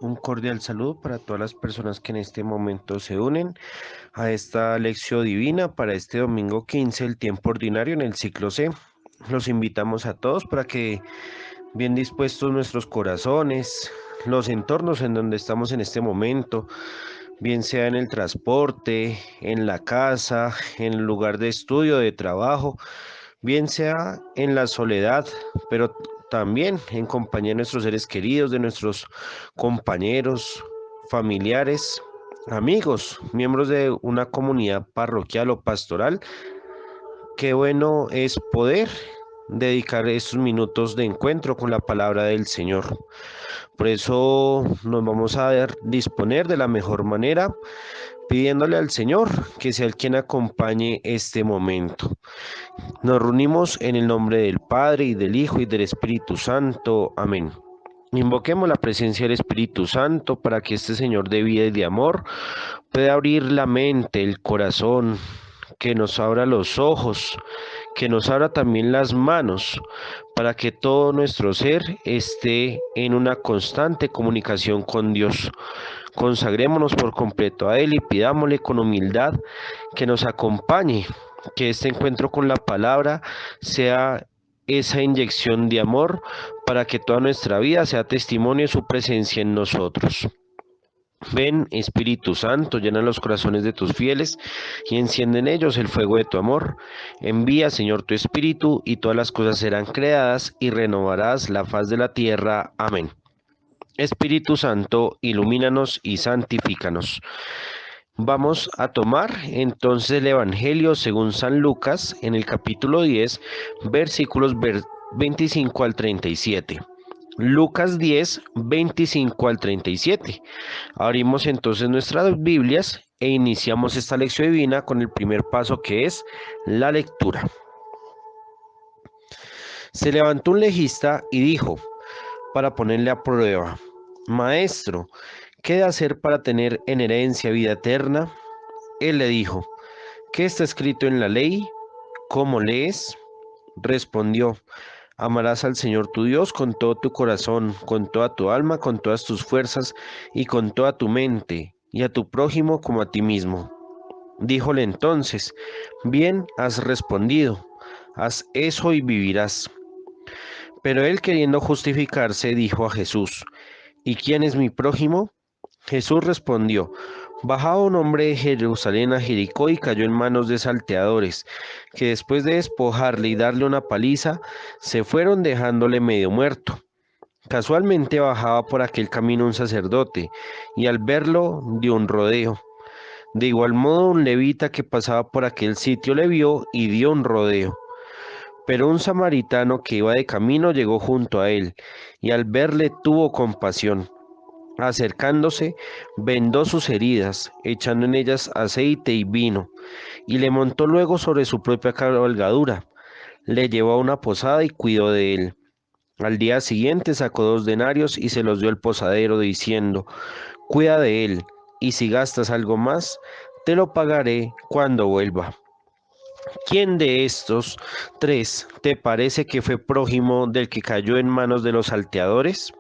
Un cordial saludo para todas las personas que en este momento se unen a esta lección divina para este domingo 15, el tiempo ordinario en el ciclo C. Los invitamos a todos para que bien dispuestos nuestros corazones, los entornos en donde estamos en este momento, bien sea en el transporte, en la casa, en el lugar de estudio, de trabajo, bien sea en la soledad, pero también en compañía de nuestros seres queridos, de nuestros compañeros, familiares, amigos, miembros de una comunidad parroquial o pastoral. Qué bueno es poder dedicar estos minutos de encuentro con la palabra del Señor. Por eso nos vamos a disponer de la mejor manera, pidiéndole al Señor que sea el quien acompañe este momento. Nos reunimos en el nombre del Padre, y del Hijo, y del Espíritu Santo. Amén. Invoquemos la presencia del Espíritu Santo para que este Señor de vida y de amor pueda abrir la mente, el corazón, que nos abra los ojos, que nos abra también las manos, para que todo nuestro ser esté en una constante comunicación con Dios. Consagrémonos por completo a Él y pidámosle con humildad que nos acompañe, que este encuentro con la palabra sea esa inyección de amor para que toda nuestra vida sea testimonio de su presencia en nosotros. Ven, Espíritu Santo, llena los corazones de tus fieles y enciende en ellos el fuego de tu amor. Envía, Señor, tu Espíritu, y todas las cosas serán creadas y renovarás la faz de la tierra. Amén. Espíritu Santo, ilumínanos y santifícanos. Vamos a tomar entonces el Evangelio según San Lucas en el capítulo 10, versículos 25 al 37. Lucas 10, 25 al 37. Abrimos entonces nuestras Biblias e iniciamos esta lección divina con el primer paso, que es la lectura. Se levantó un legista y dijo, para ponerle a prueba: Maestro, ¿qué he de hacer para tener en herencia vida eterna? Él le dijo: ¿Qué está escrito en la ley? ¿Cómo lees? Respondió: Amarás al Señor tu Dios con todo tu corazón, con toda tu alma, con todas tus fuerzas y con toda tu mente, y a tu prójimo como a ti mismo. Díjole entonces: Bien has respondido, haz eso y vivirás. Pero él, queriendo justificarse, dijo a Jesús: ¿Y quién es mi prójimo? Jesús respondió: Bajaba un hombre de Jerusalén a Jericó y cayó en manos de salteadores, que después de despojarle y darle una paliza, se fueron dejándole medio muerto. Casualmente bajaba por aquel camino un sacerdote, y al verlo dio un rodeo. De igual modo un levita que pasaba por aquel sitio le vio y dio un rodeo. Pero un samaritano que iba de camino llegó junto a él, y al verle tuvo compasión. Acercándose, vendó sus heridas, echando en ellas aceite y vino, y le montó luego sobre su propia cabalgadura. Le llevó a una posada y cuidó de él. Al día siguiente sacó 2 denarios y se los dio al posadero, diciendo: Cuida de él, y si gastas algo más, te lo pagaré cuando vuelva. ¿Quién de estos tres te parece que fue prójimo del que cayó en manos de los salteadores?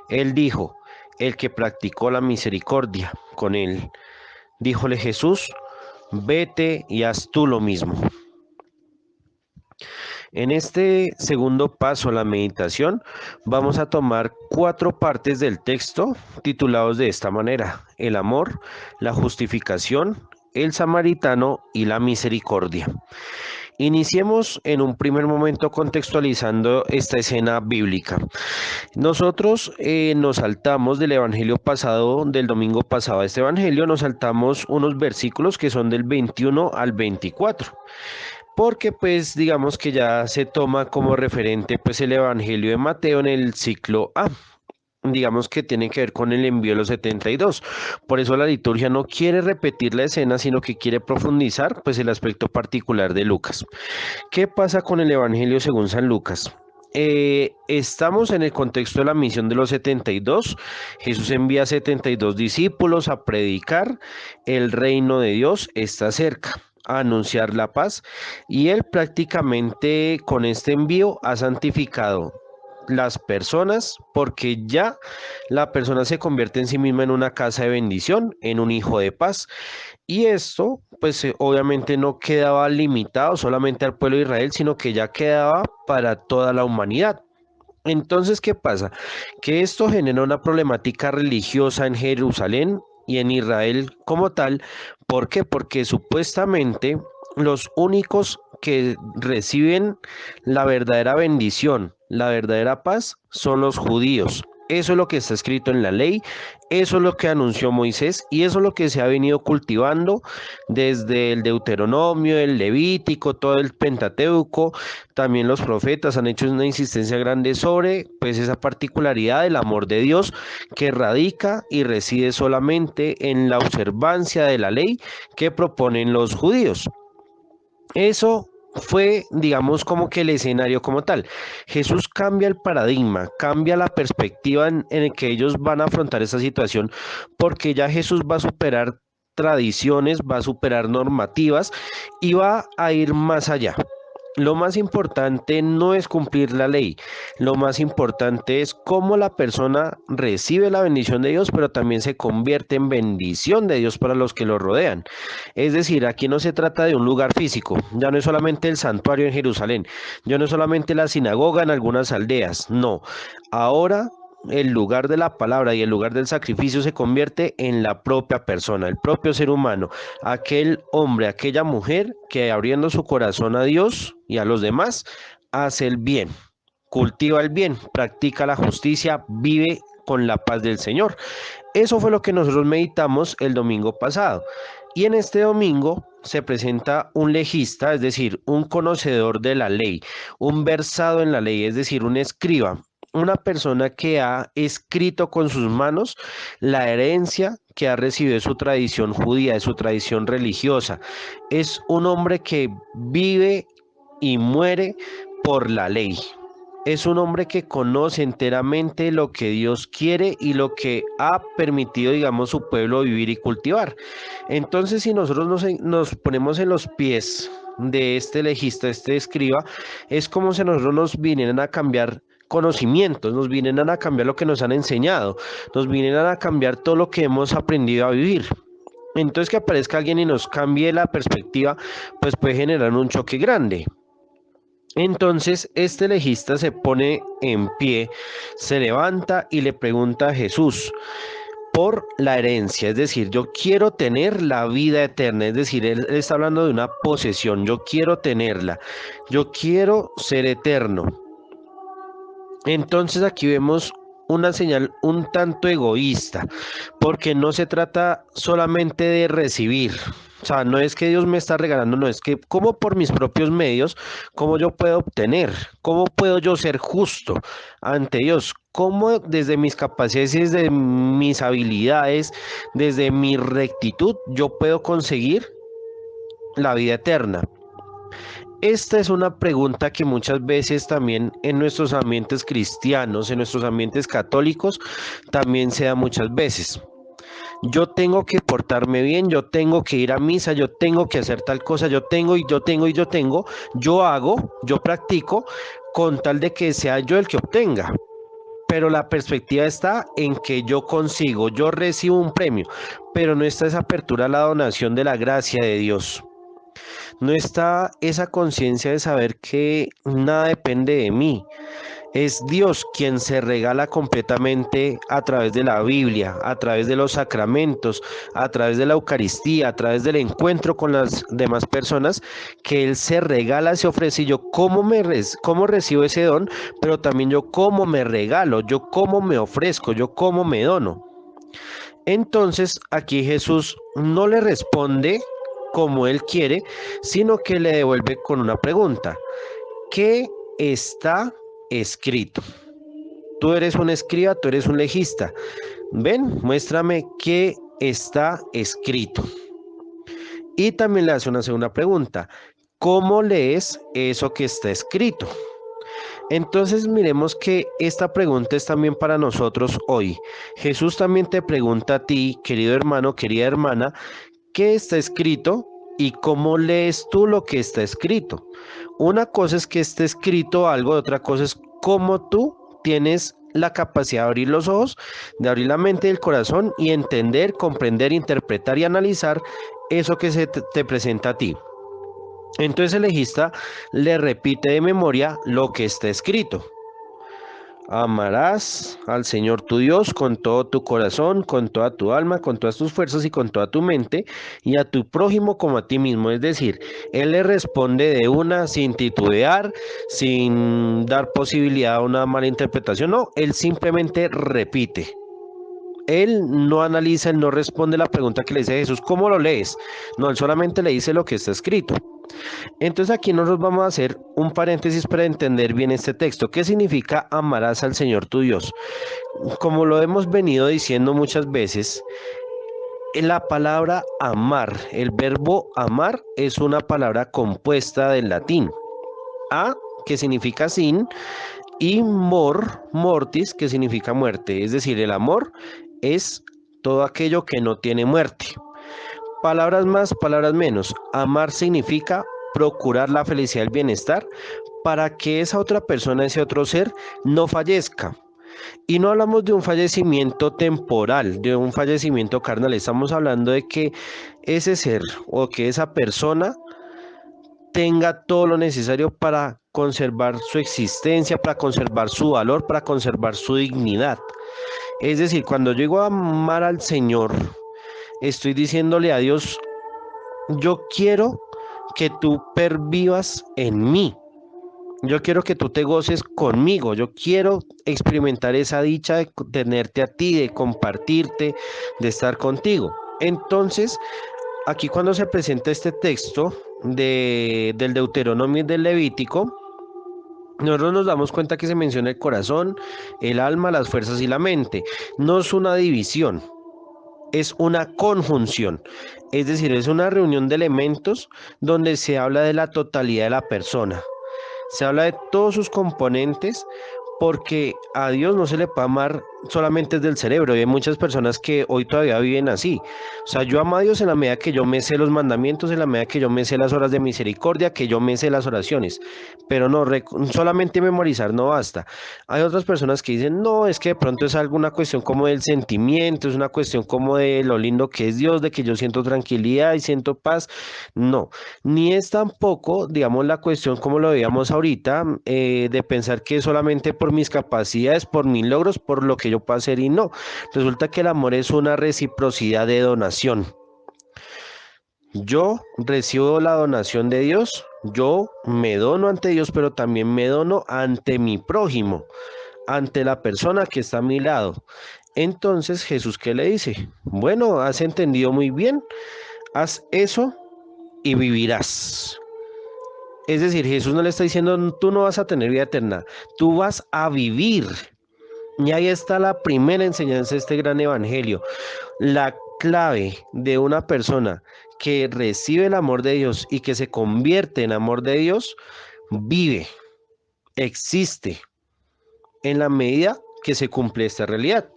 Él dijo: El que practicó la misericordia con él. Díjole Jesús: Vete y haz tú lo mismo. En este segundo paso, la meditación, vamos a tomar 4 partes del texto titulados de esta manera: el amor, la justificación, el samaritano y la misericordia. Iniciemos en un primer momento contextualizando esta escena bíblica. Nosotros nos saltamos del evangelio pasado, del domingo pasado a este evangelio, nos saltamos unos versículos que son del 21 al 24, porque pues digamos que ya se toma como referente pues el evangelio de Mateo en el ciclo A. Digamos que tiene que ver con el envío de los 72. Por eso la liturgia no quiere repetir la escena, sino que quiere profundizar pues el aspecto particular de Lucas. ¿Qué pasa con el Evangelio según San Lucas? Estamos en el contexto de la misión de los 72. Jesús envía a 72 discípulos a predicar: el reino de Dios está cerca, a anunciar la paz, y él prácticamente con este envío ha santificado las personas, porque ya la persona se convierte en sí misma en una casa de bendición, en un hijo de paz. Y esto, pues obviamente no quedaba limitado solamente al pueblo de Israel, sino que ya quedaba para toda la humanidad. Entonces, ¿qué pasa? Que esto genera una problemática religiosa en Jerusalén y en Israel como tal. ¿Por qué? Porque supuestamente los únicos que reciben la verdadera bendición, la verdadera paz, son los judíos. Eso es lo que está escrito en la ley, eso es lo que anunció Moisés y eso es lo que se ha venido cultivando desde el Deuteronomio, el Levítico, todo el Pentateuco. También los profetas han hecho una insistencia grande sobre pues esa particularidad del amor de Dios que radica y reside solamente en la observancia de la ley que proponen los judíos. Eso fue, digamos, como que el escenario como tal. Jesús cambia el paradigma, cambia la perspectiva en el que ellos van a afrontar esa situación, porque ya Jesús va a superar tradiciones, va a superar normativas y va a ir más allá. Lo más importante no es cumplir la ley, lo más importante es cómo la persona recibe la bendición de Dios, pero también se convierte en bendición de Dios para los que lo rodean. Es decir, aquí no se trata de un lugar físico, ya no es solamente el santuario en Jerusalén, ya no es solamente la sinagoga en algunas aldeas, no. Ahora el lugar de la palabra y el lugar del sacrificio se convierte en la propia persona, el propio ser humano, aquel hombre, aquella mujer que abriendo su corazón a Dios y a los demás, hace el bien, cultiva el bien, practica la justicia, vive con la paz del Señor. Eso fue lo que nosotros meditamos el domingo pasado. Y en este domingo se presenta un legista, es decir, un conocedor de la ley, un versado en la ley, es decir, un escriba, una persona que ha escrito con sus manos la herencia que ha recibido de su tradición judía, de su tradición religiosa. Es un hombre que vive y muere por la ley. Es un hombre que conoce enteramente lo que Dios quiere y lo que ha permitido, digamos, su pueblo vivir y cultivar. Entonces, si nosotros nos ponemos en los pies de este legista, este escriba, es como si nosotros nos vinieran a cambiar conocimientos, nos vinieran a cambiar lo que nos han enseñado, nos vinieran a cambiar todo lo que hemos aprendido a vivir. Entonces, que aparezca alguien y nos cambie la perspectiva, pues puede generar un choque grande. Entonces este legista se pone en pie, se levanta y le pregunta a Jesús por la herencia, es decir, yo quiero tener la vida eterna, es decir, él está hablando de una posesión, yo quiero tenerla, yo quiero ser eterno. Entonces aquí vemos una señal un tanto egoísta, porque no se trata solamente de recibir. O sea, no es que Dios me está regalando, no es que como por mis propios medios, cómo yo puedo obtener, cómo puedo yo ser justo ante Dios, cómo desde mis capacidades, desde mis habilidades, desde mi rectitud, yo puedo conseguir la vida eterna. Esta es una pregunta que muchas veces también en nuestros ambientes cristianos, en nuestros ambientes católicos, también se da muchas veces. Yo tengo que portarme bien, yo tengo que ir a misa, yo tengo que hacer tal cosa, yo tengo y yo tengo y yo tengo, yo hago, yo practico con tal de que sea yo el que obtenga. Pero la perspectiva está en que yo consigo, yo recibo un premio, pero no está esa apertura a la donación de la gracia de Dios. No está esa conciencia de saber que nada depende de mí. Es Dios quien se regala completamente a través de la Biblia, a través de los sacramentos, a través de la Eucaristía, a través del encuentro con las demás personas, que Él se regala, se ofrece y yo cómo recibo ese don, pero también yo cómo me regalo, yo cómo me ofrezco, yo cómo me dono. Entonces aquí Jesús no le responde como Él quiere, sino que le devuelve con una pregunta. ¿Qué está escrito? Tú eres un escriba, tú eres un legista. Ven, muéstrame qué está escrito. Y también le hace una segunda pregunta. ¿Cómo lees eso que está escrito? Entonces miremos que esta pregunta es también para nosotros hoy. Jesús también te pregunta a ti, querido hermano, querida hermana, ¿qué está escrito y cómo lees tú lo que está escrito? Una cosa es que esté escrito algo, otra cosa es cómo tú tienes la capacidad de abrir los ojos, de abrir la mente y el corazón y entender, comprender, interpretar y analizar eso que te presenta a ti. Entonces el legista le repite de memoria lo que está escrito. Amarás al Señor tu Dios con todo tu corazón, con toda tu alma, con todas tus fuerzas y con toda tu mente, y a tu prójimo como a ti mismo. Es decir, Él le responde de una, sin titubear, sin dar posibilidad a una mala interpretación. No, Él simplemente repite. Él no analiza, él no responde la pregunta que le dice Jesús, ¿cómo lo lees? No, él solamente le dice lo que está escrito. Entonces aquí nosotros vamos a hacer un paréntesis para entender bien este texto. ¿Qué significa amarás al Señor tu Dios? Como lo hemos venido diciendo muchas veces, la palabra amar, el verbo amar es una palabra compuesta del latín. A, que significa sin, y mortis, que significa muerte. Es decir, el amor es todo aquello que no tiene muerte. Palabras más, palabras menos. Amar significa procurar la felicidad y el bienestar para que esa otra persona, ese otro ser, no fallezca. Y no hablamos de un fallecimiento temporal, de un fallecimiento carnal. Estamos hablando de que ese ser o que esa persona tenga todo lo necesario para conservar su existencia, para conservar su valor, para conservar su dignidad. Es decir, cuando yo digo amar al Señor, estoy diciéndole a Dios, yo quiero que tú pervivas en mí. Yo quiero que tú te goces conmigo. Yo quiero experimentar esa dicha de tenerte a ti, de compartirte, de estar contigo. Entonces, aquí cuando se presenta este texto del Deuteronomio y del Levítico, nosotros nos damos cuenta que se menciona el corazón, el alma, las fuerzas y la mente. No es una división, es una conjunción, es decir, es una reunión de elementos donde se habla de la totalidad de la persona. Se habla de todos sus componentes porque a Dios no se le puede amar solamente desde el cerebro. Y hay muchas personas que hoy todavía viven así. O sea, yo amo a Dios en la medida que yo me sé los mandamientos, en la medida que yo me sé las horas de misericordia, que yo me sé las oraciones. Pero no, solamente memorizar no basta. Hay otras personas que dicen, no, es que de pronto es alguna cuestión como del sentimiento, es una cuestión como de lo lindo que es Dios, de que yo siento tranquilidad y siento paz. No, ni es tampoco, digamos, la cuestión como lo veíamos ahorita, de pensar que solamente por mis capacidades, por mis logros, por lo que yo puedo hacer y no. Resulta que el amor es una reciprocidad de donación. Yo recibo la donación de Dios, yo me dono ante Dios, pero también me dono ante mi prójimo, ante la persona que está a mi lado. Entonces Jesús, ¿qué le dice? Bueno, has entendido muy bien, haz eso y vivirás. Es decir, Jesús no le está diciendo, tú no vas a tener vida eterna, tú vas a vivir. Y ahí está la primera enseñanza de este gran evangelio. La clave de una persona que recibe el amor de Dios y que se convierte en amor de Dios, vive, existe, en la medida que se cumple esta realidad.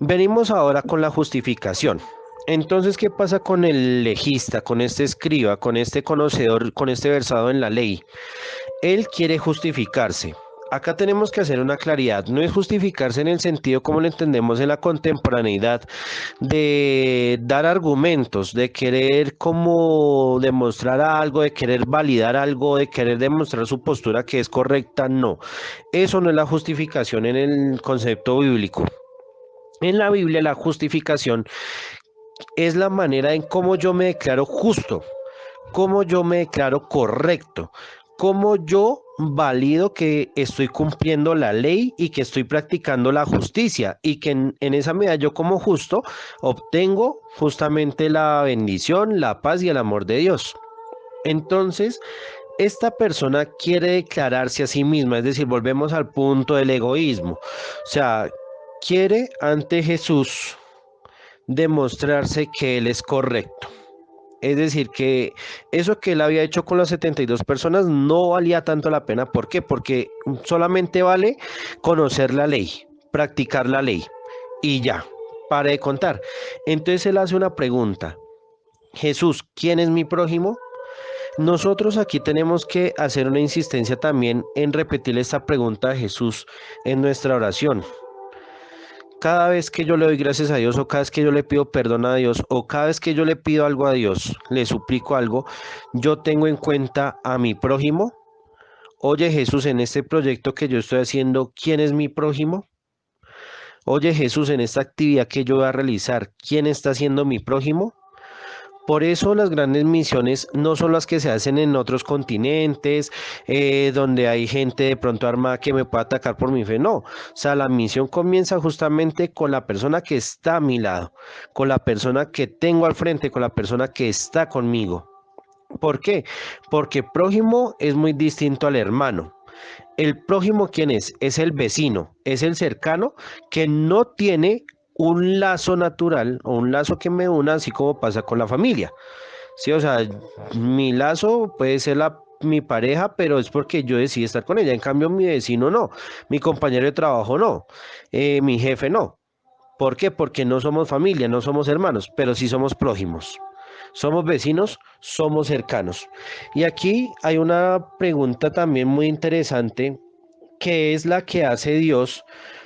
Venimos ahora con la justificación. Entonces, ¿qué pasa con el legista, con este escriba, con este conocedor, con este versado en la ley? Él quiere justificarse. Acá tenemos que hacer una claridad. No es justificarse en el sentido como lo entendemos en la contemporaneidad, de dar argumentos, de querer como demostrar algo, de querer validar algo, de querer demostrar su postura que es correcta. No, eso no es la justificación en el concepto bíblico. En la Biblia la justificación es la manera en cómo yo me declaro justo, cómo yo me declaro correcto, cómo yo valido que estoy cumpliendo la ley y que estoy practicando la justicia y que en esa medida yo como justo obtengo justamente la bendición, la paz y el amor de Dios. Entonces, esta persona quiere declararse a sí misma, es decir, volvemos al punto del egoísmo. O sea, quiere ante Jesús demostrarse que Él es correcto. Es decir, que eso que él había hecho con las 72 personas no valía tanto la pena. ¿Por qué? Porque solamente vale conocer la ley, practicar la ley y ya, pare de contar. Entonces él hace una pregunta. Jesús, ¿quién es mi prójimo? Nosotros aquí tenemos que hacer una insistencia también en repetir esta pregunta de Jesús en nuestra oración. Cada vez que yo le doy gracias a Dios o cada vez que yo le pido perdón a Dios o cada vez que yo le pido algo a Dios, le suplico algo, yo tengo en cuenta a mi prójimo. Oye Jesús, en este proyecto que yo estoy haciendo, ¿quién es mi prójimo? Oye Jesús, en esta actividad que yo voy a realizar, ¿quién está siendo mi prójimo? Por eso las grandes misiones no son las que se hacen en otros continentes, donde hay gente de pronto armada que me pueda atacar por mi fe. No, o sea, la misión comienza justamente con la persona que está a mi lado, con la persona que tengo al frente, con la persona que está conmigo. ¿Por qué? Porque prójimo es muy distinto al hermano. El prójimo, ¿quién es? Es el vecino, es el cercano que no tiene un lazo natural o un lazo que me una, así como pasa con la familia. Sí, o sea, mi lazo puede ser mi pareja, pero es porque yo decidí estar con ella. En cambio, mi vecino no, mi compañero de trabajo no, mi jefe no. ¿Por qué? Porque no somos familia, no somos hermanos, pero sí somos prójimos. Somos vecinos, somos cercanos. Y aquí hay una pregunta también muy interesante que es la que hace Dios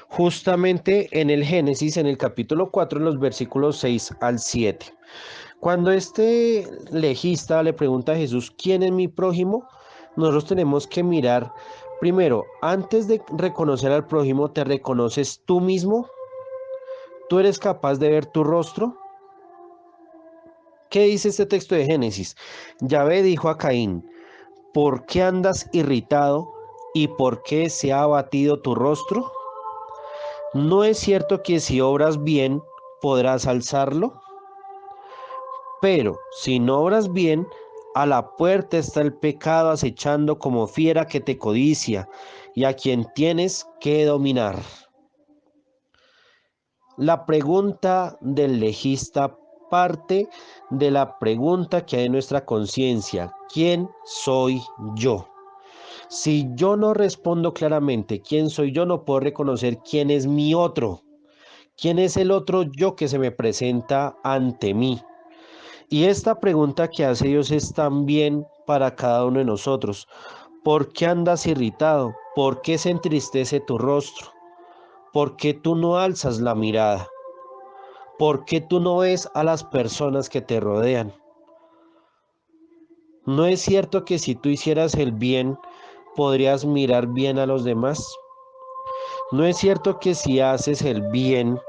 justamente en el Génesis, en el capítulo 4 en los versículos 6 al 7. Cuando este legista le pregunta a Jesús, ¿quién es mi prójimo? Nosotros tenemos que mirar, primero, antes de reconocer al prójimo, ¿te reconoces tú mismo? ¿Tú eres capaz de ver tu rostro? ¿Qué dice este texto de Génesis? Yahvé dijo a Caín, ¿por qué andas irritado y por qué se ha abatido tu rostro? ¿No es cierto que si obras bien podrás alzarlo? Pero si no obras bien, a la puerta está el pecado acechando como fiera que te codicia y a quien tienes que dominar. La pregunta del legista parte de la pregunta que hay en nuestra conciencia. ¿Quién soy yo? Si yo no respondo claramente quién soy yo, no puedo reconocer quién es mi otro. ¿Quién es el otro yo que se me presenta ante mí? Y esta pregunta que hace Dios es también para cada uno de nosotros. ¿Por qué andas irritado? ¿Por qué se entristece tu rostro? ¿Por qué tú no alzas la mirada? ¿Por qué tú no ves a las personas que te rodean? ¿No es cierto que si tú hicieras el bien, podrías mirar bien a los demás? ¿No es cierto que si haces el bien,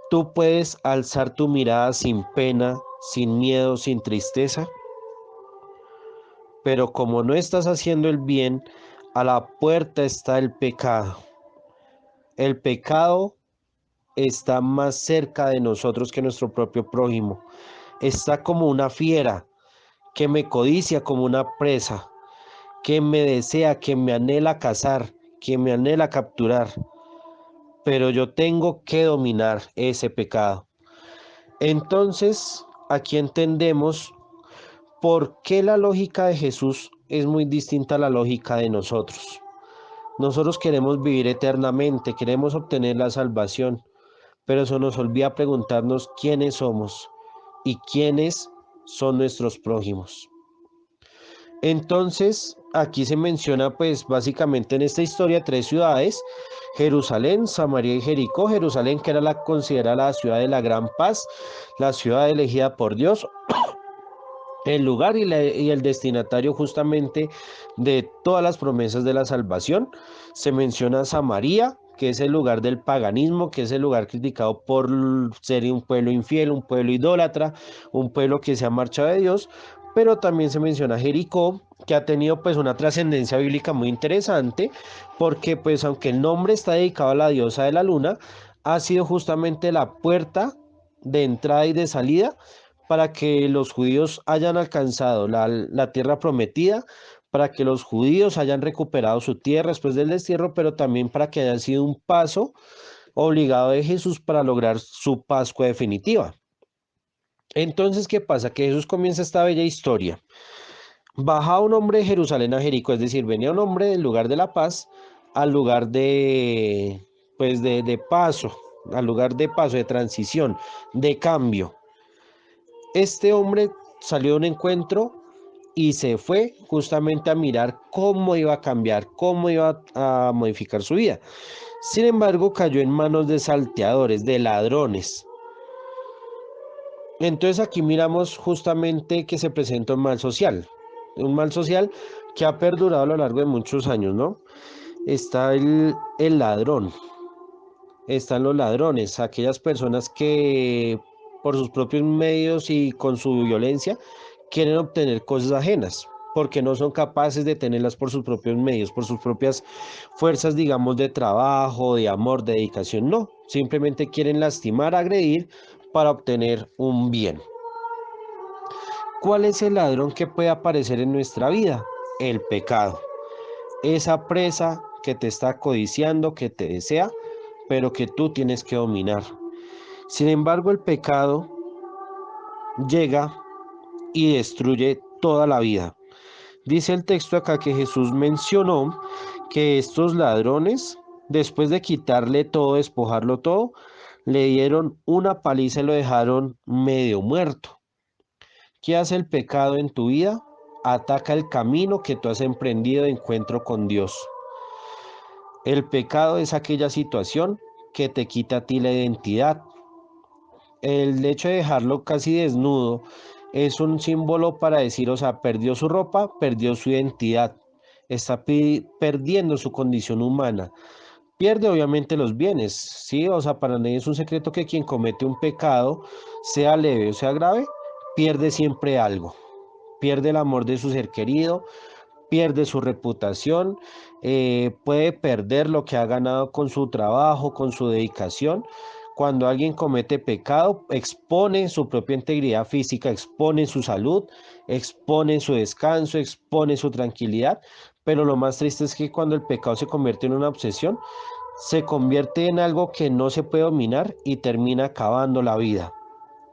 tú puedes alzar tu mirada sin pena, sin miedo, sin tristeza? Pero como no estás haciendo el bien, a la puerta está el pecado. El pecado está más cerca de nosotros que nuestro propio prójimo. Está como una fiera que me codicia como una presa, que me desea, que me anhela cazar, que me anhela capturar. Pero yo tengo que dominar ese pecado. Entonces, aquí entendemos por qué la lógica de Jesús es muy distinta a la lógica de nosotros. Nosotros queremos vivir eternamente, queremos obtener la salvación, pero eso nos olvida preguntarnos quiénes somos y quiénes son nuestros prójimos. Entonces, aquí se menciona pues básicamente en esta historia tres ciudades: Jerusalén, Samaria y Jericó. Jerusalén, que era la considerada la ciudad de la gran paz, la ciudad elegida por Dios, el lugar y el destinatario justamente de todas las promesas de la salvación. Se menciona Samaria, que es el lugar del paganismo, que es el lugar criticado por ser un pueblo infiel, un pueblo idólatra, un pueblo que se ha marchado de Dios. Pero también se menciona Jericó, que ha tenido pues una trascendencia bíblica muy interesante, porque pues aunque el nombre está dedicado a la diosa de la luna, ha sido justamente la puerta de entrada y de salida para que los judíos hayan alcanzado la tierra prometida, para que los judíos hayan recuperado su tierra después del destierro, pero también para que haya sido un paso obligado de Jesús para lograr su Pascua definitiva. Entonces, ¿qué pasa? Que Jesús comienza esta bella historia. Baja un hombre de Jerusalén a Jericó, es decir, venía un hombre del lugar de la paz al lugar pues de paso, al lugar de paso, de transición, de cambio. Este hombre salió a un encuentro y se fue justamente a mirar cómo iba a cambiar, cómo iba a modificar su vida. Sin embargo, cayó en manos de salteadores, de ladrones. Entonces aquí miramos justamente que se presenta un mal social que ha perdurado a lo largo de muchos años, ¿no? Está el ladrón, están los ladrones, aquellas personas que por sus propios medios y con su violencia quieren obtener cosas ajenas, porque no son capaces de tenerlas por sus propios medios, por sus propias fuerzas, digamos, de trabajo, de amor, de dedicación. No, simplemente quieren lastimar, agredir para obtener un bien. ¿Cuál es el ladrón que puede aparecer en nuestra vida? El pecado. Esa presa que te está codiciando, que te desea, pero que tú tienes que dominar. Sin embargo, el pecado llega y destruye toda la vida. Dice el texto acá que Jesús mencionó que estos ladrones, después de quitarle todo, despojarlo todo, le dieron una paliza y lo dejaron medio muerto. ¿Qué hace el pecado en tu vida? Ataca el camino que tú has emprendido de encuentro con Dios. El pecado es aquella situación que te quita a ti la identidad. El hecho de dejarlo casi desnudo es un símbolo para decir, o sea, perdió su ropa, perdió su identidad, está perdiendo su condición humana, pierde obviamente los bienes, ¿sí? O sea, para nadie es un secreto que quien comete un pecado, sea leve o sea grave, pierde siempre algo, pierde el amor de su ser querido, pierde su reputación, puede perder lo que ha ganado con su trabajo, con su dedicación. Cuando alguien comete pecado, expone su propia integridad física, expone su salud, expone su descanso, expone su tranquilidad. Pero lo más triste es que cuando el pecado se convierte en una obsesión, se convierte en algo que no se puede dominar y termina acabando la vida.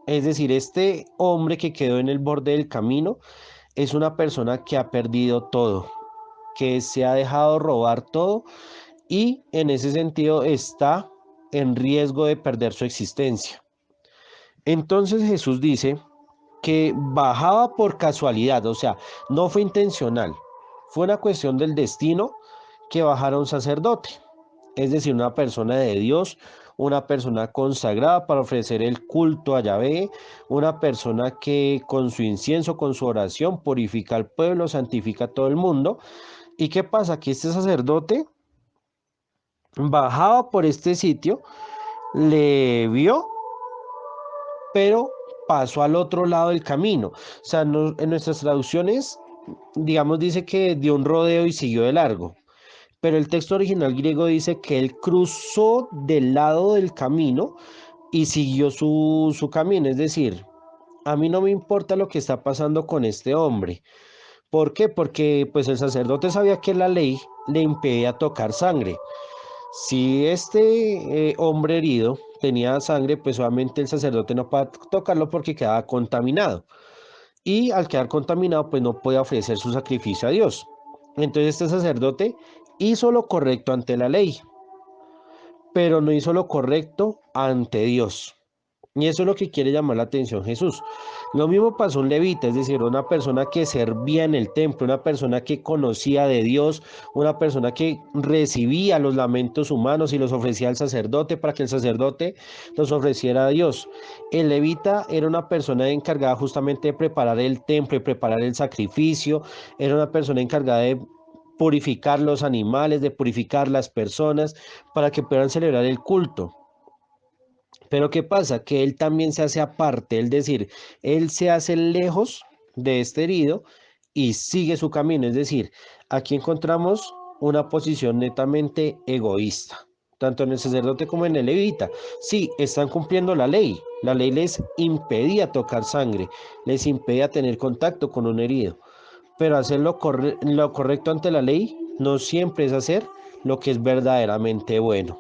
Es decir, este hombre que quedó en el borde del camino es una persona que ha perdido todo, que se ha dejado robar todo y en ese sentido está en riesgo de perder su existencia. Entonces Jesús dice que bajaba por casualidad, o sea, no fue intencional, fue una cuestión del destino que bajara un sacerdote, es decir, una persona de Dios, una persona consagrada para ofrecer el culto a Yahvé, una persona que con su incienso, con su oración, purifica al pueblo, santifica a todo el mundo. ¿Y qué pasa? Que este sacerdote bajaba por este sitio, le vio, pero pasó al otro lado del camino. O sea, en nuestras traducciones, digamos, dice que dio un rodeo y siguió de largo. Pero el texto original griego dice que él cruzó del lado del camino y siguió su camino. Es decir, a mí no me importa lo que está pasando con este hombre. ¿Por qué? Porque pues el sacerdote sabía que la ley le impedía tocar sangre. Si este hombre herido tenía sangre, pues obviamente el sacerdote no podía tocarlo porque quedaba contaminado. Y al quedar contaminado, pues no podía ofrecer su sacrificio a Dios. Entonces este sacerdote hizo lo correcto ante la ley, pero no hizo lo correcto ante Dios. Y eso es lo que quiere llamar la atención Jesús. Lo mismo pasó un levita, es decir, una persona que servía en el templo, una persona que conocía de Dios, una persona que recibía los lamentos humanos y los ofrecía al sacerdote para que el sacerdote los ofreciera a Dios. El levita era una persona encargada justamente de preparar el templo y preparar el sacrificio, era una persona encargada de purificar los animales, de purificar las personas para que puedan celebrar el culto. Pero ¿qué pasa? Que él también se hace aparte, es decir, él se hace lejos de este herido y sigue su camino. Es decir, aquí encontramos una posición netamente egoísta, tanto en el sacerdote como en el levita. Sí, están cumpliendo la ley les impedía tocar sangre, les impedía tener contacto con un herido, pero hacer lo correcto ante la ley no siempre es hacer lo que es verdaderamente bueno.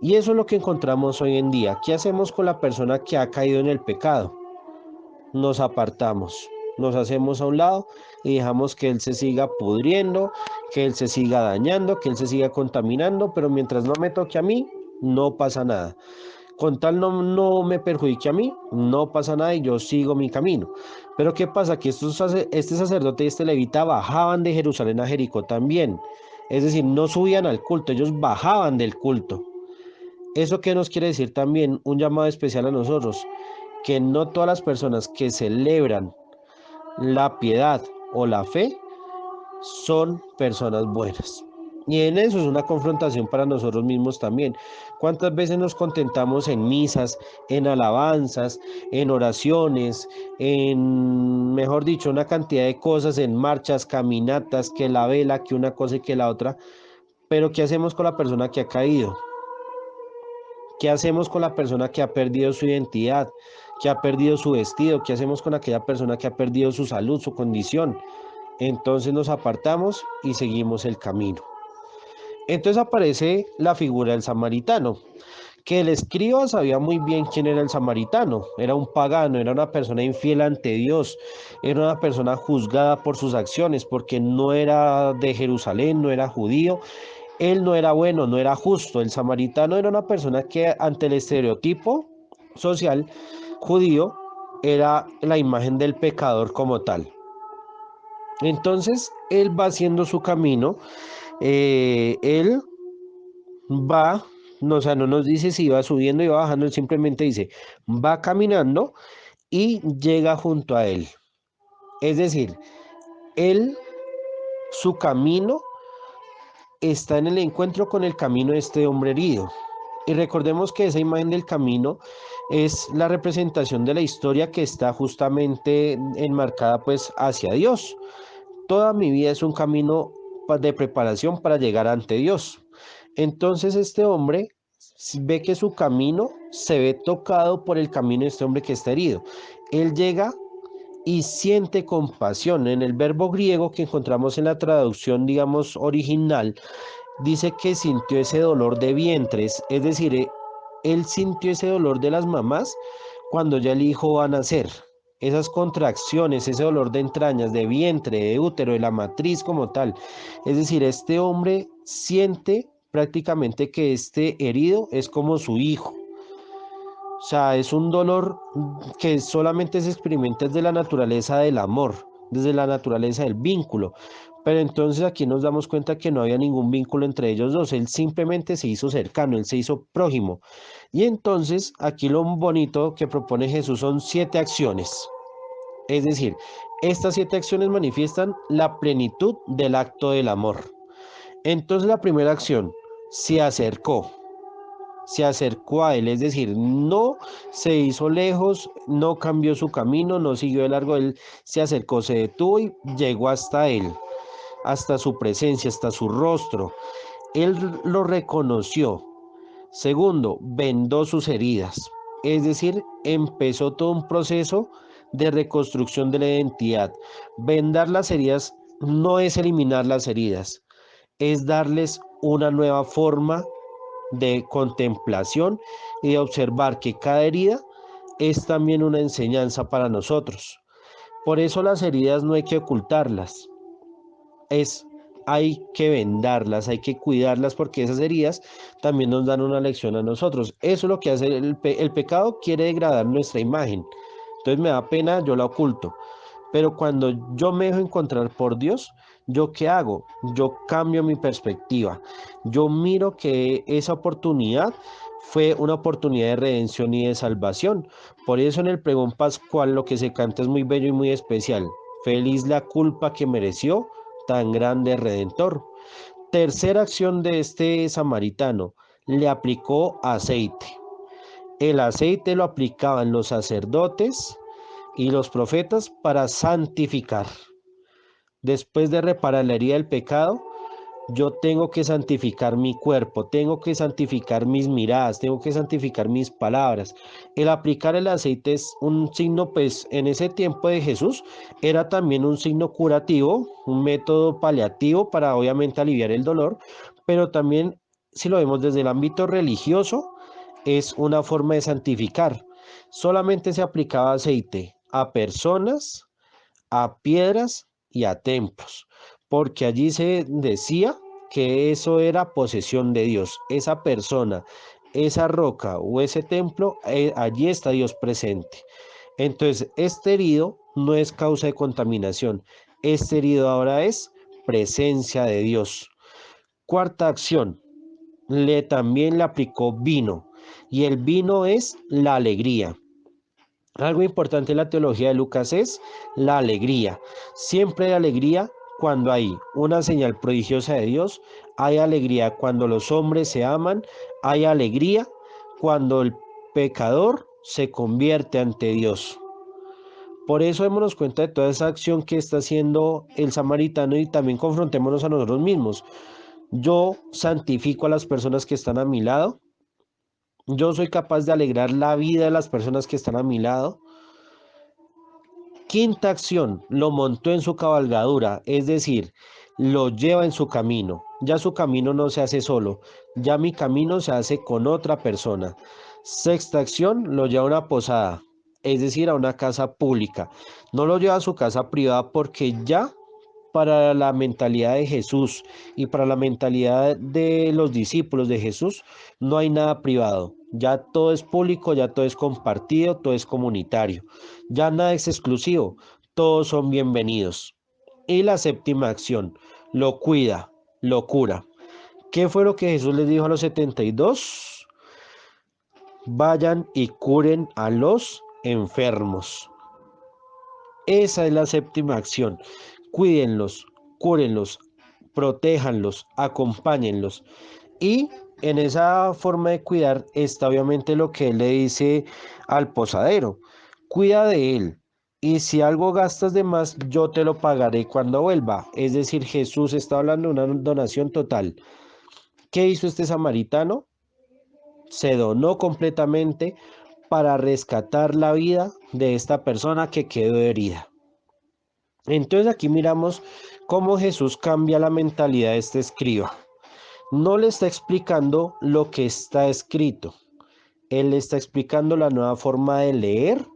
Y eso es lo que encontramos hoy en día. ¿Qué hacemos con la persona que ha caído en el pecado? Nos apartamos, nos hacemos a un lado y dejamos que él se siga pudriendo, que él se siga dañando, que él se siga contaminando, pero mientras no me toque a mí, no pasa nada. con tal no me perjudique a mí, no pasa nada y yo sigo mi camino. Pero ¿qué pasa? Que este sacerdote y este levita bajaban de Jerusalén a Jericó también. Es decir, no subían al culto, ellos bajaban del culto. ¿Eso qué nos quiere decir también? Un llamado especial a nosotros, que no todas las personas que celebran la piedad o la fe son personas buenas. Y en eso es una confrontación para nosotros mismos también. ¿Cuántas veces nos contentamos en misas, en alabanzas, en oraciones, en, mejor dicho, una cantidad de cosas, en marchas, caminatas, que la vela, que una cosa y que la otra? Pero ¿qué hacemos con la persona que ha caído? ¿Qué hacemos con la persona que ha perdido su identidad, que ha perdido su vestido? ¿Qué hacemos con aquella persona que ha perdido su salud, su condición? Entonces nos apartamos y seguimos el camino. Entonces aparece la figura del samaritano, que el escriba sabía muy bien quién era el samaritano. Era un pagano, era una persona infiel ante Dios, era una persona juzgada por sus acciones, porque no era de Jerusalén, no era judío, él no era bueno, no era justo. El samaritano era una persona que ante el estereotipo social judío era la imagen del pecador como tal. Entonces él va haciendo su camino, él va, no, o sea, no nos dice si va subiendo y va bajando, él simplemente dice, va caminando y llega junto a él. Es decir, él, su camino está en el encuentro con el camino de este hombre herido. Y recordemos que esa imagen del camino es la representación de la historia que está justamente enmarcada pues hacia Dios. Toda mi vida es un camino de preparación para llegar ante Dios. Entonces este hombre ve que su camino se ve tocado por el camino de este hombre que está herido. Él llega y siente compasión. En el verbo griego que encontramos en la traducción, digamos, original, dice que sintió ese dolor de vientres, es decir, él sintió ese dolor de las mamás cuando ya el hijo va a nacer. Esas contracciones, ese dolor de entrañas, de vientre, de útero, de la matriz como tal. Es decir, este hombre siente prácticamente que este herido es como su hijo. O sea, es un dolor que solamente se experimenta desde la naturaleza del amor, desde la naturaleza del vínculo. Pero entonces aquí nos damos cuenta que no había ningún vínculo entre ellos dos. Él simplemente se hizo cercano, él se hizo prójimo. Y entonces aquí lo bonito que propone Jesús son 7 acciones. Es decir, estas 7 acciones manifiestan la plenitud del acto del amor. Entonces la primera acción, se acercó a él, es decir, no se hizo lejos, no cambió su camino, no siguió de largo, él se acercó, se detuvo y llegó hasta él, hasta su presencia, hasta su rostro. Él lo reconoció. Segundo, vendó sus heridas, es decir, empezó todo un proceso de reconstrucción de la identidad. Vendar las heridas no es eliminar las heridas, es darles una nueva forma de contemplación y de observar que cada herida es también una enseñanza para nosotros. Por eso las heridas no hay que ocultarlas, es hay que vendarlas, hay que cuidarlas porque esas heridas también nos dan una lección a nosotros. Eso es lo que hace el pecado, quiere degradar nuestra imagen. Entonces me da pena, yo la oculto. Pero cuando yo me dejo encontrar por Dios, ¿yo qué hago? Yo cambio mi perspectiva. Yo miro que esa oportunidad fue una oportunidad de redención y de salvación. Por eso en el pregón pascual lo que se canta es muy bello y muy especial. Feliz la culpa que mereció tan grande redentor. Tercera acción de este samaritano, le aplicó aceite. El aceite lo aplicaban los sacerdotes y los profetas para santificar. Después de reparar la herida del pecado, yo tengo que santificar mi cuerpo, tengo que santificar mis miradas, tengo que santificar mis palabras. El aplicar el aceite es un signo, pues en ese tiempo de Jesús era también un signo curativo, un método paliativo para obviamente aliviar el dolor, pero también si lo vemos desde el ámbito religioso, es una forma de santificar. Solamente se aplicaba aceite a personas, a piedras y a templos, porque allí se decía que eso era posesión de Dios. Esa persona, esa roca o ese templo, allí está Dios presente. Entonces, este herido no es causa de contaminación. Este herido ahora es presencia de Dios. Cuarta acción, también le aplicó vino. Y el vino es la alegría. Algo importante en la teología de Lucas es la alegría. Siempre hay alegría cuando hay una señal prodigiosa de Dios, hay alegría cuando los hombres se aman, hay alegría cuando el pecador se convierte ante Dios. Por eso démonos cuenta de toda esa acción que está haciendo el samaritano y también confrontémonos a nosotros mismos. Yo santifico a las personas que están a mi lado. Yo soy capaz de alegrar la vida de las personas que están a mi lado. Quinta acción, lo montó en su cabalgadura, es decir, lo lleva en su camino. Ya su camino no se hace solo, ya mi camino se hace con otra persona. Sexta acción, lo lleva a una posada, es decir, a una casa pública. No lo lleva a su casa privada porque ya para la mentalidad de Jesús y para la mentalidad de los discípulos de Jesús, no hay nada privado. Ya todo es público, ya todo es compartido, todo es comunitario. Ya nada es exclusivo, todos son bienvenidos. Y la séptima acción, lo cuida, lo cura. ¿Qué fue lo que Jesús les dijo a los 72? Vayan y curen a los enfermos. Esa es la séptima acción. Cuídenlos, cúrenlos, protéjanlos, acompáñenlos. Y en esa forma de cuidar está obviamente lo que él le dice al posadero. Cuida de él. Y si algo gastas de más, yo te lo pagaré cuando vuelva. Es decir, Jesús está hablando de una donación total. ¿Qué hizo este samaritano? Se donó completamente para rescatar la vida de esta persona que quedó herida. Entonces aquí miramos cómo Jesús cambia la mentalidad de este escriba. No le está explicando lo que está escrito. Él le está explicando la nueva forma de leer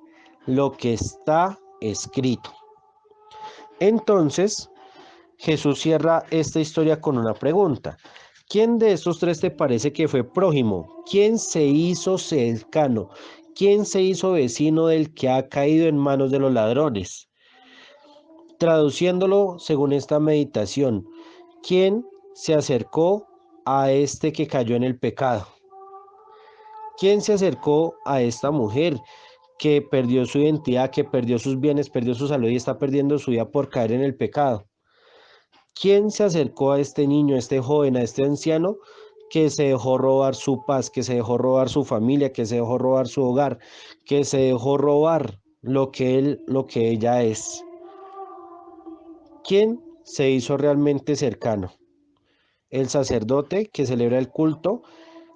lo que está escrito. Entonces, Jesús cierra esta historia con una pregunta. ¿Quién de estos tres te parece que fue prójimo? ¿Quién se hizo cercano? ¿Quién se hizo vecino del que ha caído en manos de los ladrones? Traduciéndolo según esta meditación, ¿quién se acercó a este que cayó en el pecado? ¿Quién se acercó a esta mujer que perdió su identidad, que perdió sus bienes, perdió su salud y está perdiendo su vida por caer en el pecado? ¿Quién se acercó a este niño, a este joven, a este anciano que se dejó robar su paz, que se dejó robar su familia, que se dejó robar su hogar, que se dejó robar lo que él, lo que ella es? ¿Quién se hizo realmente cercano? El sacerdote que celebra el culto,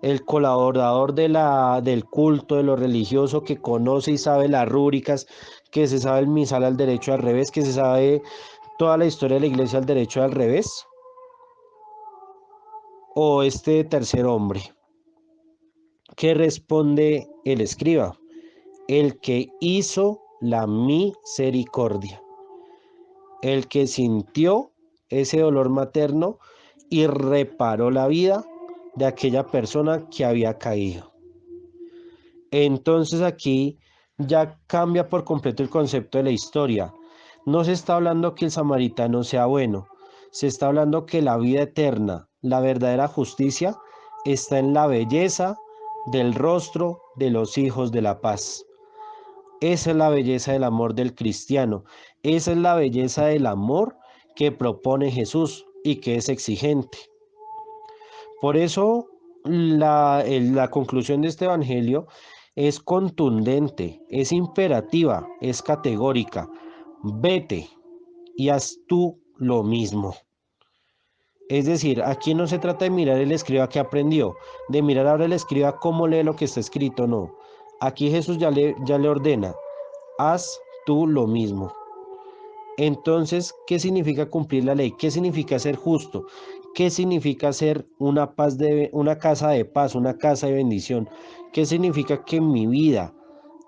el colaborador del culto, de lo religioso, que conoce y sabe las rúbricas, que se sabe el misal al derecho al revés, que se sabe toda la historia de la iglesia al derecho al revés, o este tercer hombre. ¿Qué responde el escriba? El que hizo la misericordia, el que sintió ese dolor materno y reparó la vida de aquella persona que había caído. Entonces aquí ya cambia por completo el concepto de la historia. No se está hablando que el samaritano sea bueno, se está hablando que la vida eterna, la verdadera justicia, está en la belleza del rostro de los hijos de la paz. Esa es la belleza del amor del cristiano, esa es la belleza del amor que propone Jesús y que es exigente. Por eso la conclusión de este evangelio es contundente, es imperativa, es categórica. Vete y haz tú lo mismo. Es decir, aquí no se trata de mirar el escriba que aprendió, de mirar ahora el escriba cómo lee lo que está escrito, no. Aquí Jesús ya le ordena, haz tú lo mismo. Entonces, ¿qué significa cumplir la ley? ¿Qué significa ser justo? ¿Qué significa ser una casa de paz, una casa de bendición? ¿Qué significa que mi vida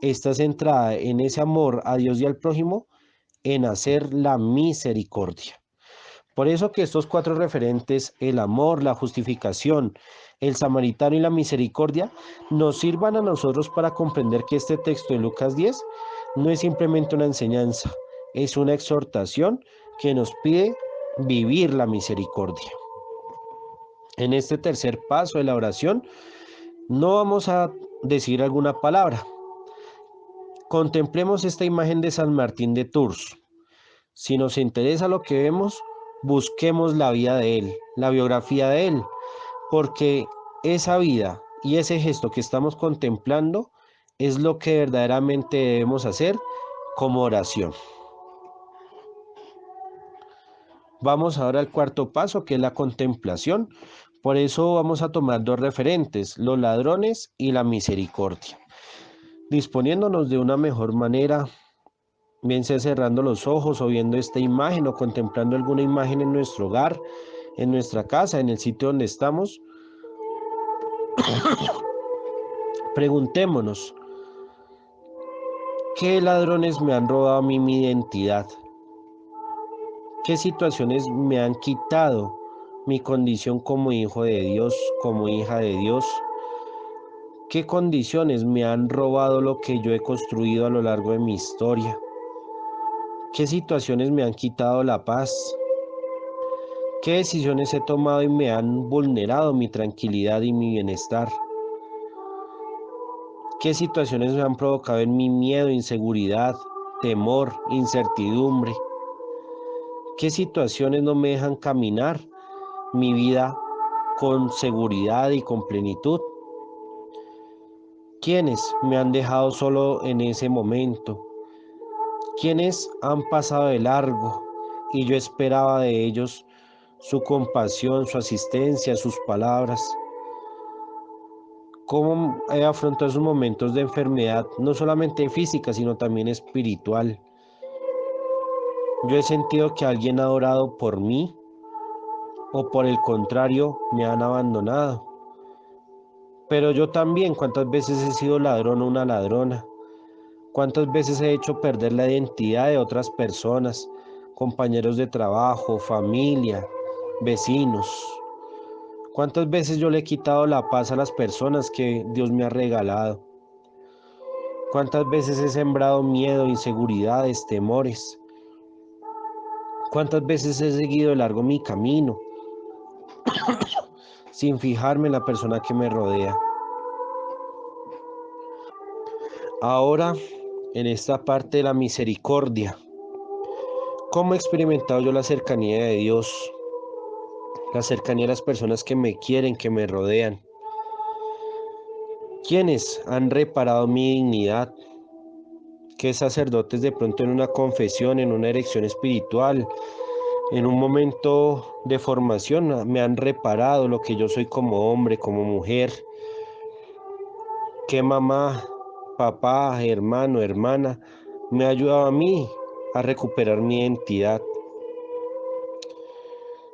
está centrada en ese amor a Dios y al prójimo, en hacer la misericordia? Por eso que estos cuatro referentes, el amor, la justificación, el samaritano y la misericordia, nos sirvan a nosotros para comprender que este texto de Lucas 10 no es simplemente una enseñanza, es una exhortación que nos pide vivir la misericordia. En este tercer paso de la oración, no vamos a decir alguna palabra. Contemplemos esta imagen de San Martín de Tours. Si nos interesa lo que vemos, busquemos la vida de él, la biografía de él, porque esa vida y ese gesto que estamos contemplando es lo que verdaderamente debemos hacer como oración. Vamos ahora al cuarto paso, que es la contemplación. Por eso vamos a tomar dos referentes, los ladrones y la misericordia. Disponiéndonos de una mejor manera, bien sea cerrando los ojos o viendo esta imagen o contemplando alguna imagen en nuestro hogar, en nuestra casa, en el sitio donde estamos, preguntémonos, ¿qué ladrones me han robado a mí mi identidad? ¿Qué situaciones me han quitado mi condición como hijo de Dios, como hija de Dios? ¿Qué condiciones me han robado lo que yo he construido a lo largo de mi historia? ¿Qué situaciones me han quitado la paz? ¿Qué decisiones he tomado y me han vulnerado mi tranquilidad y mi bienestar? ¿Qué situaciones me han provocado en mi miedo, inseguridad, temor, incertidumbre? ¿Qué situaciones no me dejan caminar mi vida con seguridad y con plenitud? ¿Quiénes me han dejado solo en ese momento? ¿Quiénes han pasado de largo y yo esperaba de ellos su compasión, su asistencia, sus palabras? ¿Cómo he afrontado esos momentos de enfermedad, no solamente física, sino también espiritual? Yo he sentido que alguien ha orado por mí o por el contrario me han abandonado. Pero yo también, ¿cuántas veces he sido ladrón o una ladrona? ¿Cuántas veces he hecho perder la identidad de otras personas, compañeros de trabajo, familia, vecinos? ¿Cuántas veces yo le he quitado la paz a las personas que Dios me ha regalado? ¿Cuántas veces he sembrado miedo, inseguridades, temores? ¿Cuántas veces he seguido de largo mi camino sin fijarme en la persona que me rodea? Ahora, en esta parte de la misericordia, ¿cómo he experimentado yo la cercanía de Dios? La cercanía de las personas que me quieren, que me rodean. ¿Quiénes han reparado mi dignidad? ¿Qué sacerdotes de pronto en una confesión, en una erección espiritual, en un momento de formación me han reparado lo que yo soy como hombre, como mujer? ¿Qué mamá, papá, hermano, hermana me ha ayudado a mí a recuperar mi identidad?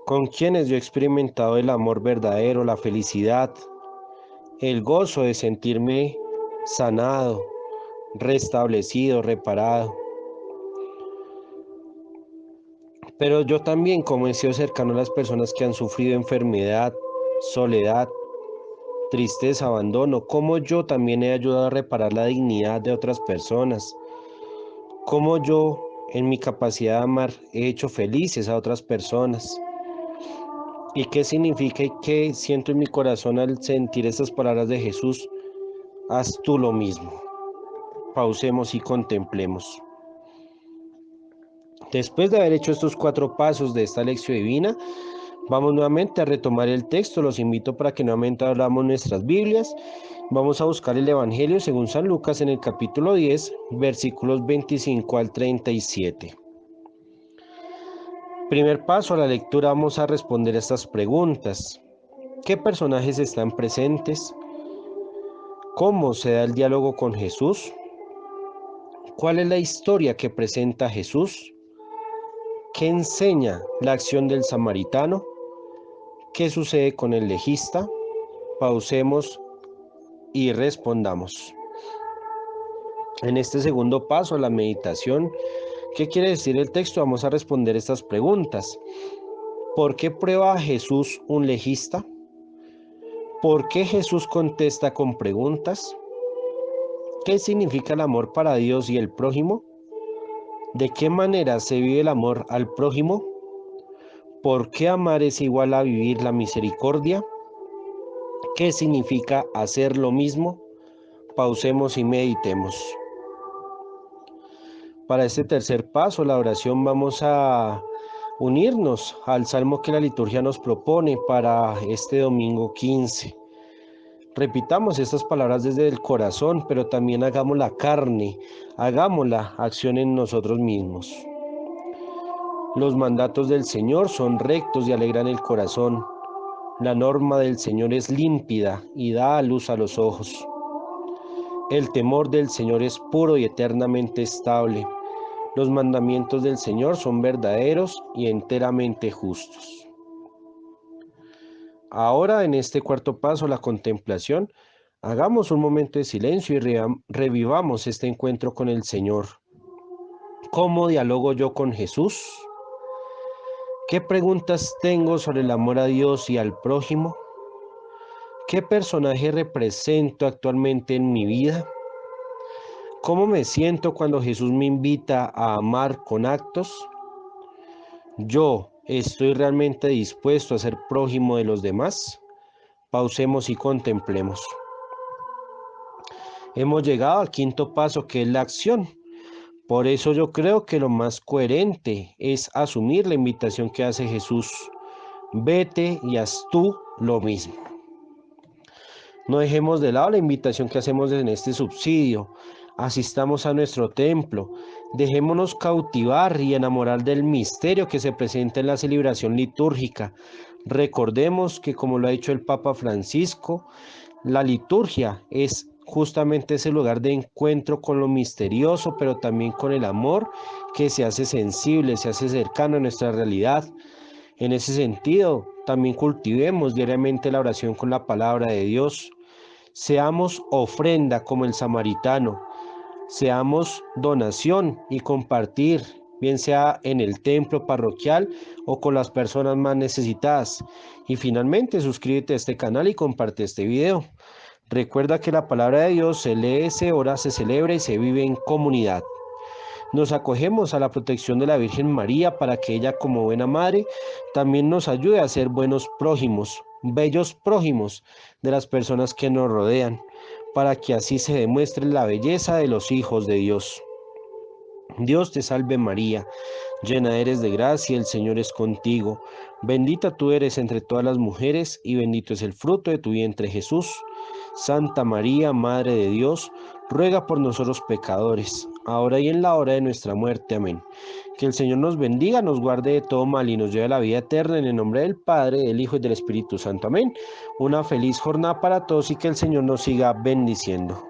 ¿Con quienes yo he experimentado el amor verdadero, la felicidad, el gozo de sentirme sanado, restablecido, reparado? Pero yo también, como he sido cercano a las personas que han sufrido enfermedad, soledad, tristeza, abandono, cómo yo también he ayudado a reparar la dignidad de otras personas, cómo yo, en mi capacidad de amar, he hecho felices a otras personas. ¿Y qué significa y qué siento en mi corazón al sentir estas palabras de Jesús? Haz tú lo mismo. Pausemos y contemplemos. Después de haber hecho estos 4 pasos de esta lección divina, vamos nuevamente a retomar el texto. Los invito para que nuevamente abramos nuestras Biblias. Vamos a buscar el Evangelio según San Lucas en el capítulo 10, versículos 25 al 37. Primer paso a la lectura, vamos a responder a estas preguntas. ¿Qué personajes están presentes? ¿Cómo se da el diálogo con Jesús? ¿Cuál es la historia que presenta Jesús? ¿Qué enseña la acción del samaritano? ¿Qué sucede con el legista? Pausemos y respondamos. En este segundo paso, la meditación, ¿qué quiere decir el texto? Vamos a responder estas preguntas. ¿Por qué prueba a Jesús un legista? ¿Por qué Jesús contesta con preguntas? ¿Qué significa el amor para Dios y el prójimo? ¿De qué manera se vive el amor al prójimo? ¿Por qué amar es igual a vivir la misericordia? ¿Qué significa hacer lo mismo? Pausemos y meditemos. Para este tercer paso, la oración, vamos a unirnos al salmo que la liturgia nos propone para este domingo 15. Repitamos estas palabras desde el corazón, pero también hagamos la carne, hagamos la acción en nosotros mismos. Los mandatos del Señor son rectos y alegran el corazón. La norma del Señor es límpida y da a luz a los ojos. El temor del Señor es puro y eternamente estable. Los mandamientos del Señor son verdaderos y enteramente justos. Ahora, en este cuarto paso, la contemplación, hagamos un momento de silencio y revivamos este encuentro con el Señor. ¿Cómo dialogo yo con Jesús? ¿Qué preguntas tengo sobre el amor a Dios y al prójimo? ¿Qué personaje represento actualmente en mi vida? ¿Cómo me siento cuando Jesús me invita a amar con actos? ¿Yo estoy realmente dispuesto a ser prójimo de los demás? Pausemos y contemplemos. Hemos llegado al quinto paso, que es la acción. Por eso yo creo que lo más coherente es asumir la invitación que hace Jesús. Vete y haz tú lo mismo. No dejemos de lado la invitación que hacemos en este subsidio. Asistamos a nuestro templo. Dejémonos cautivar y enamorar del misterio que se presenta en la celebración litúrgica. Recordemos que, como lo ha dicho el Papa Francisco, la liturgia es justamente ese lugar de encuentro con lo misterioso, pero también con el amor que se hace sensible, se hace cercano a nuestra realidad. En ese sentido, también cultivemos diariamente la oración con la palabra de Dios. Seamos ofrenda como el samaritano. Seamos donación y compartir, bien sea en el templo parroquial o con las personas más necesitadas. Y finalmente, suscríbete a este canal y comparte este video. Recuerda que la palabra de Dios se lee, se ora, se celebra y se vive en comunidad. Nos acogemos a la protección de la Virgen María para que ella, como buena madre, también nos ayude a ser buenos prójimos, bellos prójimos de las personas que nos rodean, para que así se demuestre la belleza de los hijos de Dios. Dios te salve María, llena eres de gracia, el Señor es contigo. Bendita tú eres entre todas las mujeres y bendito es el fruto de tu vientre Jesús. Santa María, Madre de Dios, ruega por nosotros pecadores, ahora y en la hora de nuestra muerte. Amén. Que el Señor nos bendiga, nos guarde de todo mal y nos lleve a la vida eterna, en el nombre del Padre, del Hijo y del Espíritu Santo. Amén. Una feliz jornada para todos y que el Señor nos siga bendiciendo.